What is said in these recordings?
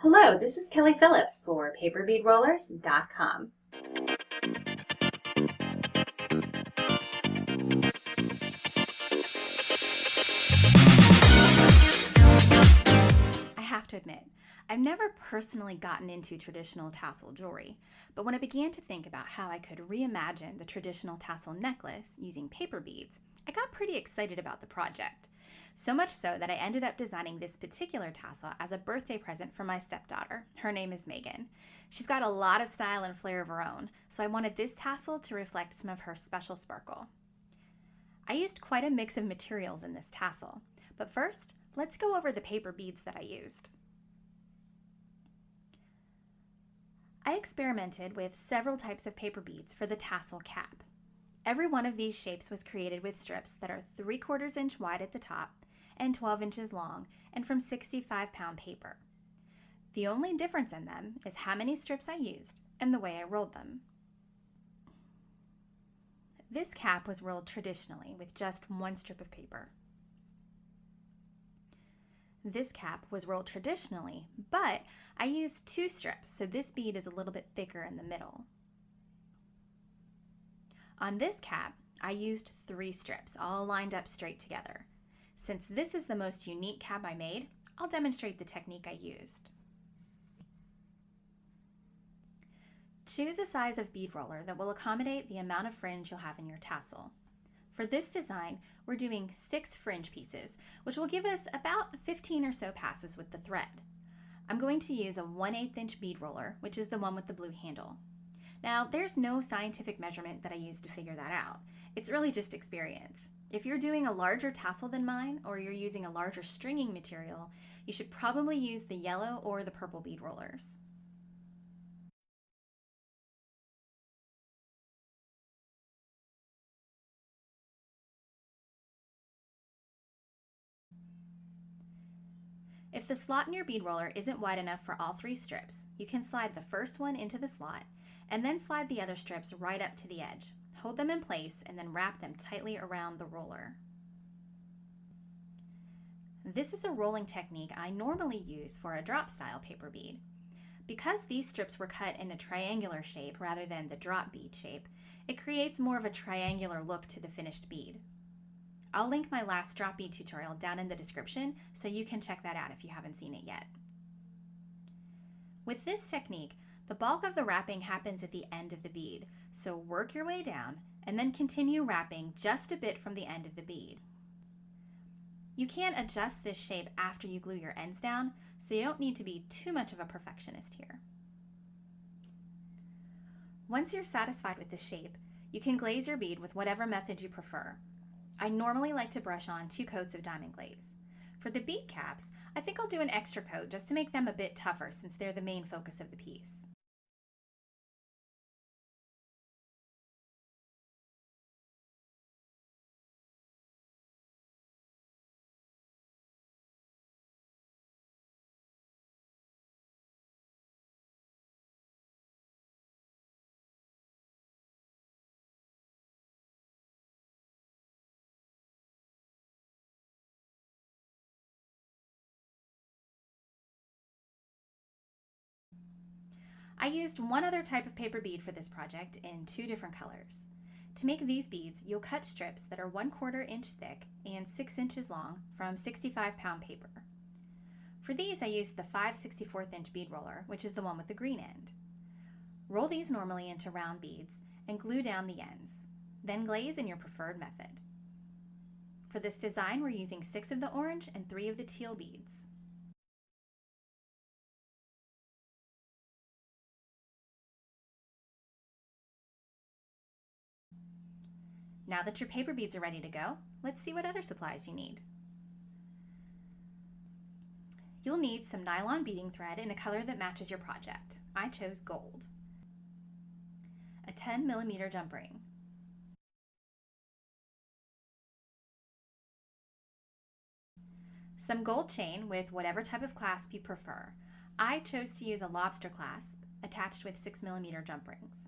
Hello, this is Kelly Phillips for paperbeadrollers.com. I have to admit, I've never personally gotten into traditional tassel jewelry, but when I began to think about how I could reimagine the traditional tassel necklace using paper beads, I got pretty excited about the project. So much so that I ended up designing this particular tassel as a birthday present for my stepdaughter. Her name is Megan. She's got a lot of style and flair of her own, so I wanted this tassel to reflect some of her special sparkle. I used quite a mix of materials in this tassel, but first, let's go over the paper beads that I used. I experimented with several types of paper beads for the tassel cap. Every one of these shapes was created with strips that are 3/4 inch wide at the top and 12 inches long and from 65-pound paper. The only difference in them is how many strips I used and the way I rolled them. This cap was rolled traditionally with just one strip of paper. This cap was rolled traditionally, but I used 2 strips, so this bead is a little bit thicker in the middle. On this cap, I used 3 strips, all lined up straight together. Since this is the most unique cap I made, I'll demonstrate the technique I used. Choose a size of bead roller that will accommodate the amount of fringe you'll have in your tassel. For this design, we're doing 6 fringe pieces, which will give us about 15 or so passes with the thread. I'm going to use a 1/8 inch bead roller, which is the one with the blue handle. Now, there's no scientific measurement that I used to figure that out. It's really just experience. If you're doing a larger tassel than mine, or you're using a larger stringing material, you should probably use the yellow or the purple bead rollers. If the slot in your bead roller isn't wide enough for all 3 strips, you can slide the first one into the slot and then slide the other strips right up to the edge. Hold them in place and then wrap them tightly around the roller. This is a rolling technique I normally use for a drop style paper bead. Because these strips were cut in a triangular shape rather than the drop bead shape, it creates more of a triangular look to the finished bead. I'll link my last drop bead tutorial down in the description so you can check that out if you haven't seen it yet. With this technique, the bulk of the wrapping happens at the end of the bead, so work your way down and then continue wrapping just a bit from the end of the bead. You can adjust this shape after you glue your ends down, so you don't need to be too much of a perfectionist here. Once you're satisfied with the shape, you can glaze your bead with whatever method you prefer. I normally like to brush on 2 coats of diamond glaze. For the bead caps, I think I'll do an extra coat just to make them a bit tougher since they're the main focus of the piece. I used one other type of paper bead for this project in 2 different colors. To make these beads, you'll cut strips that are 1/4 inch thick and 6 inches long from 65-pound paper. For these, I used the 5/64 inch bead roller, which is the one with the green end. Roll these normally into round beads and glue down the ends. Then glaze in your preferred method. For this design, we're using 6 of the orange and 3 of the teal beads. Now that your paper beads are ready to go, let's see what other supplies you need. You'll need some nylon beading thread in a color that matches your project. I chose gold. A 10mm jump ring. Some gold chain with whatever type of clasp you prefer. I chose to use a lobster clasp attached with 6mm jump rings.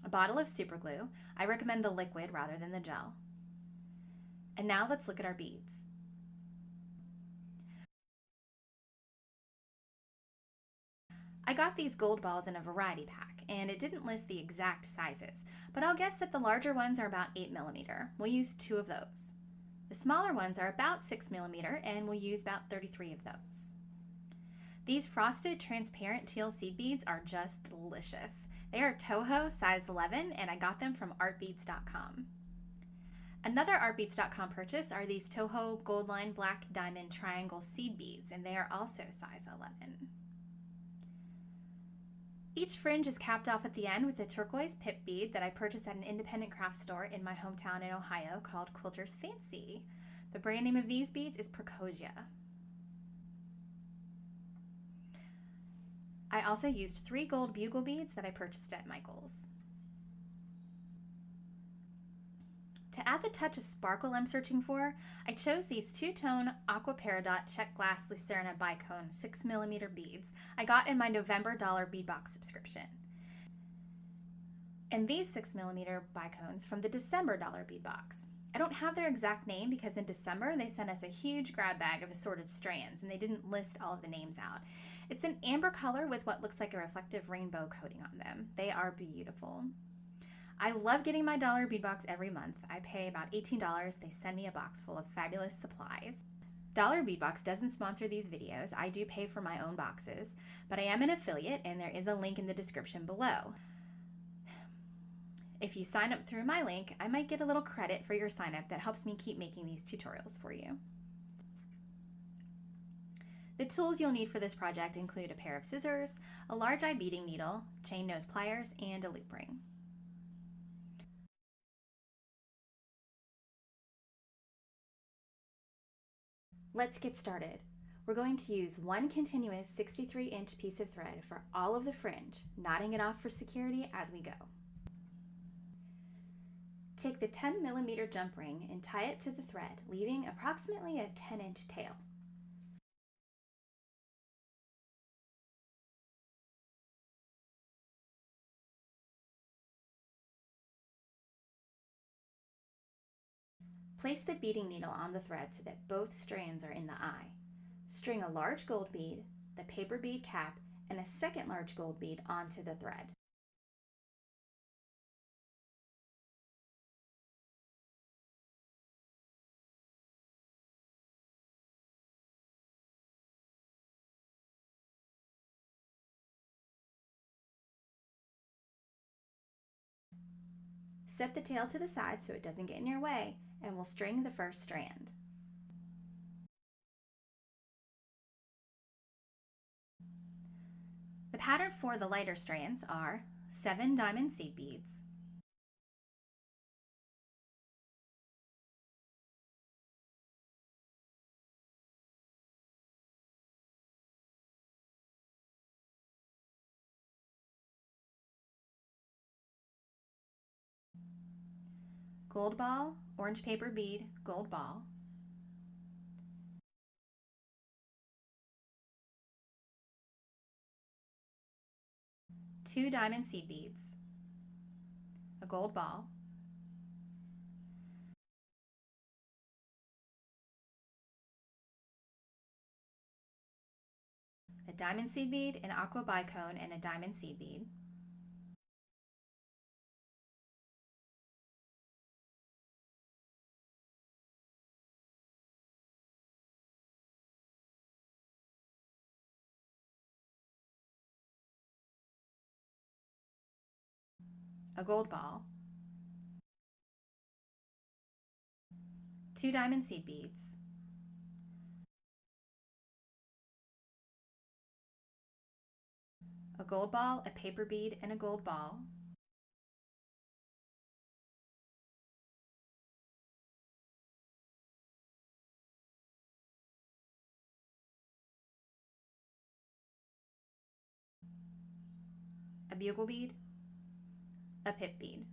A bottle of super glue. I recommend the liquid rather than the gel. And now let's look at our beads. I got these gold balls in a variety pack, and it didn't list the exact sizes, but I'll guess that the larger ones are about 8mm. We'll use 2 of those. The smaller ones are about 6mm, and we'll use about 33 of those. These frosted transparent teal seed beads are just delicious. They are Toho size 11, and I got them from artbeads.com. Another artbeads.com purchase are these Toho Gold Line Black Diamond Triangle seed beads, and they are also size 11. Each fringe is capped off at the end with a turquoise pip bead that I purchased at an independent craft store in my hometown in Ohio called Quilter's Fancy. The brand name of these beads is Precosia. I also used 3 gold bugle beads that I purchased at Michael's. To add the touch of sparkle I'm searching for, I chose these 2-tone Aqua Peridot Check Glass Lucerna Bicone 6mm beads I got in my November dollar bead box subscription. And these 6mm bicones from the December dollar bead box. I don't have their exact name because in December they sent us a huge grab bag of assorted strands and they didn't list all of the names out. It's an amber color with what looks like a reflective rainbow coating on them. They are beautiful. I love getting my dollar bead box every month. I pay about $18. They send me a box full of fabulous supplies. Dollar Bead Box doesn't sponsor these videos. I do pay for my own boxes, but I am an affiliate and there is a link in the description below. If you sign up through my link, I might get a little credit for your sign up that helps me keep making these tutorials for you. The tools you'll need for this project include a pair of scissors, a large eye beading needle, chain nose pliers, and a loop ring. Let's get started. We're going to use one continuous 63-inch piece of thread for all of the fringe, knotting it off for security as we go. Take the 10mm jump ring and tie it to the thread, leaving approximately a 10-inch tail. Place the beading needle on the thread so that both strands are in the eye. String a large gold bead, the paper bead cap, and a second large gold bead onto the thread. Set the tail to the side so it doesn't get in your way, and we'll string the first strand. The pattern for the lighter strands are 7 diamond seed beads, gold ball, orange paper bead, gold ball, two diamond seed beads, a gold ball, a diamond seed bead, an aqua bicone, and a diamond seed bead, a gold ball, 2 diamond seed beads, a gold ball, a paper bead, and a gold ball, a bugle bead, a pip bead.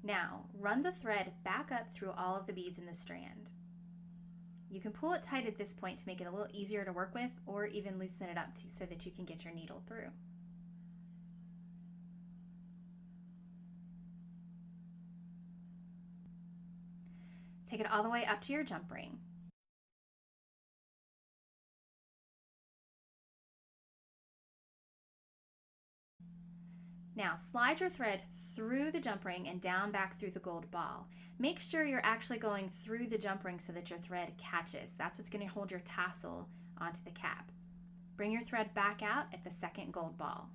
Now, run the thread back up through all of the beads in the strand. You can pull it tight at this point to make it a little easier to work with, or even loosen it up so that you can get your needle through. Take it all the way up to your jump ring. Now slide your thread through the jump ring and down back through the gold ball. Make sure you're actually going through the jump ring so that your thread catches. That's what's going to hold your tassel onto the cap. Bring your thread back out at the second gold ball.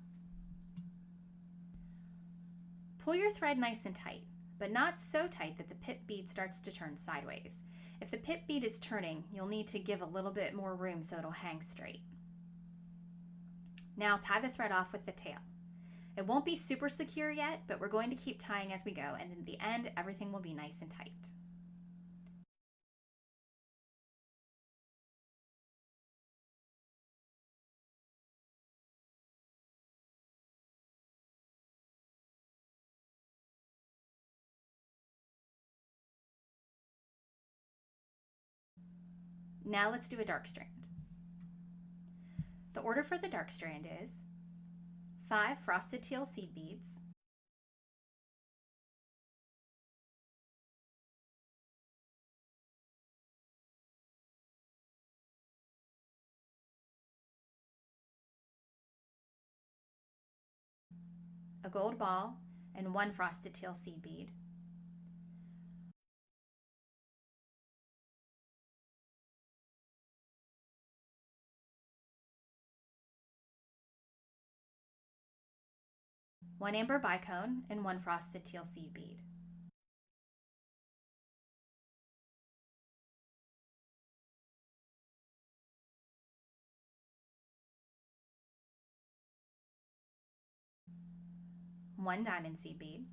Pull your thread nice and tight, but not so tight that the pip bead starts to turn sideways. If the pip bead is turning, you'll need to give a little bit more room so it'll hang straight. Now tie the thread off with the tail. It won't be super secure yet, but we're going to keep tying as we go, and in the end, everything will be nice and tight. Now let's do a dark strand. The order for the dark strand is 5 frosted teal seed beads, a gold ball, and 1 frosted teal seed bead, one amber bicone, and 1 frosted teal seed bead. One diamond seed bead,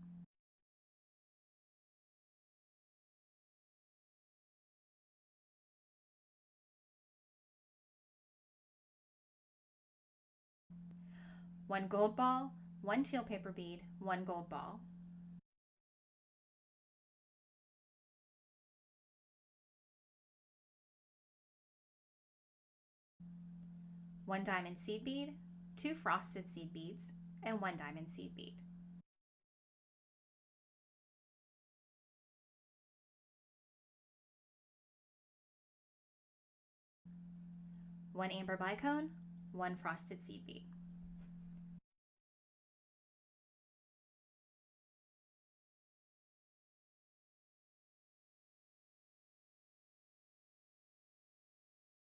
one gold ball, 1 teal paper bead, 1 gold ball, one diamond seed bead, 2 frosted seed beads, and 1 diamond seed bead. One amber bicone, 1 frosted seed bead.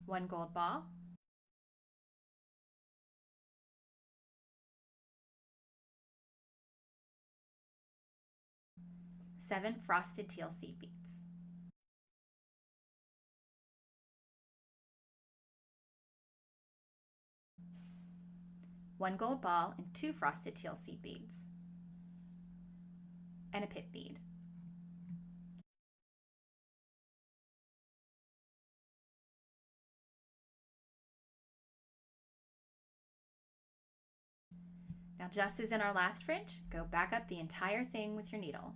One gold ball, 7 frosted teal seed beads. One gold ball and 2 frosted teal seed beads, and a pip bead. Now, just as in our last fringe, go back up the entire thing with your needle.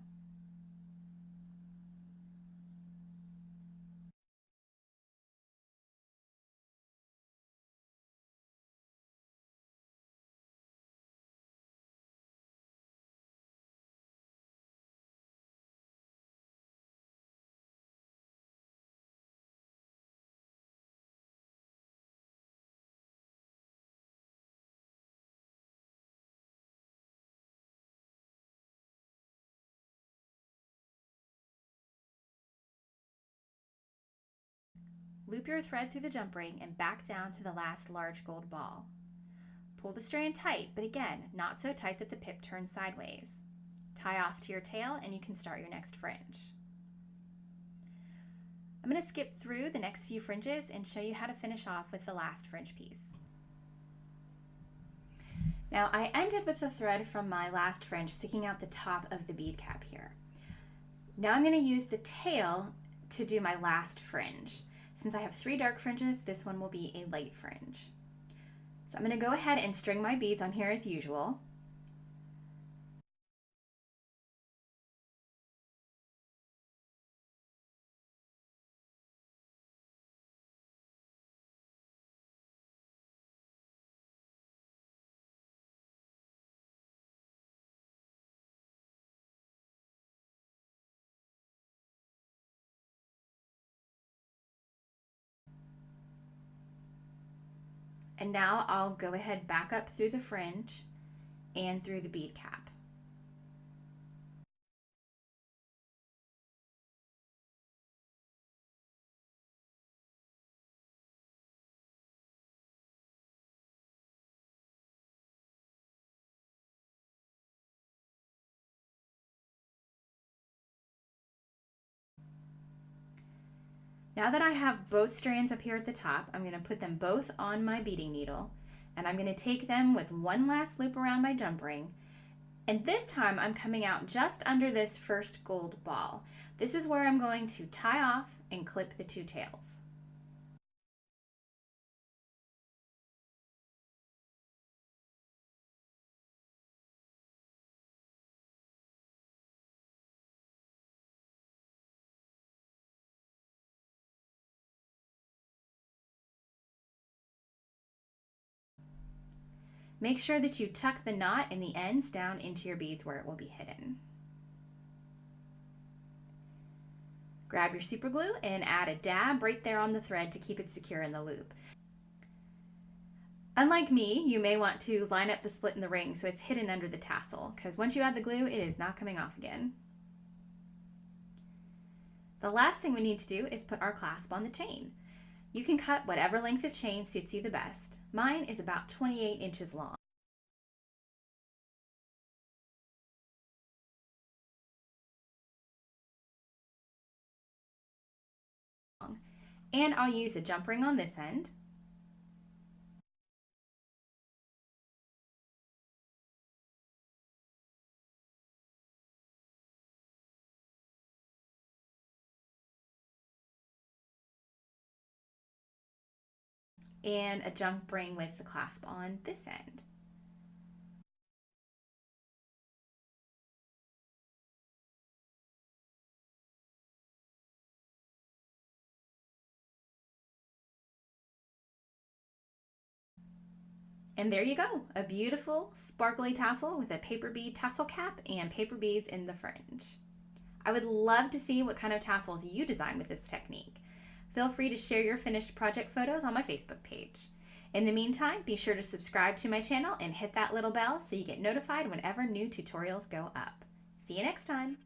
Loop your thread through the jump ring and back down to the last large gold ball. Pull the strand tight, but again, not so tight that the pip turns sideways. Tie off to your tail and you can start your next fringe. I'm going to skip through the next few fringes and show you how to finish off with the last fringe piece. Now, I ended with the thread from my last fringe sticking out the top of the bead cap here. Now I'm going to use the tail to do my last fringe. Since I have 3 dark fringes, this one will be a light fringe. So I'm going to go ahead and string my beads on here as usual. And now I'll go ahead back up through the fringe and through the bead cap. Now that I have both strands up here at the top, I'm going to put them both on my beading needle, and I'm going to take them with one last loop around my jump ring. And this time I'm coming out just under this first gold ball. This is where I'm going to tie off and clip the two tails. Make sure that you tuck the knot and the ends down into your beads where it will be hidden. Grab your super glue and add a dab right there on the thread to keep it secure in the loop. Unlike me, you may want to line up the split in the ring so it's hidden under the tassel, because once you add the glue, it is not coming off again. The last thing we need to do is put our clasp on the chain. You can cut whatever length of chain suits you the best. Mine is about 28 inches long. And I'll use a jump ring on this end. And a jump ring with the clasp on this end. And there you go, a beautiful sparkly tassel with a paper bead tassel cap and paper beads in the fringe. I would love to see what kind of tassels you design with this technique. Feel free to share your finished project photos on my Facebook page. In the meantime, be sure to subscribe to my channel and hit that little bell so you get notified whenever new tutorials go up. See you next time.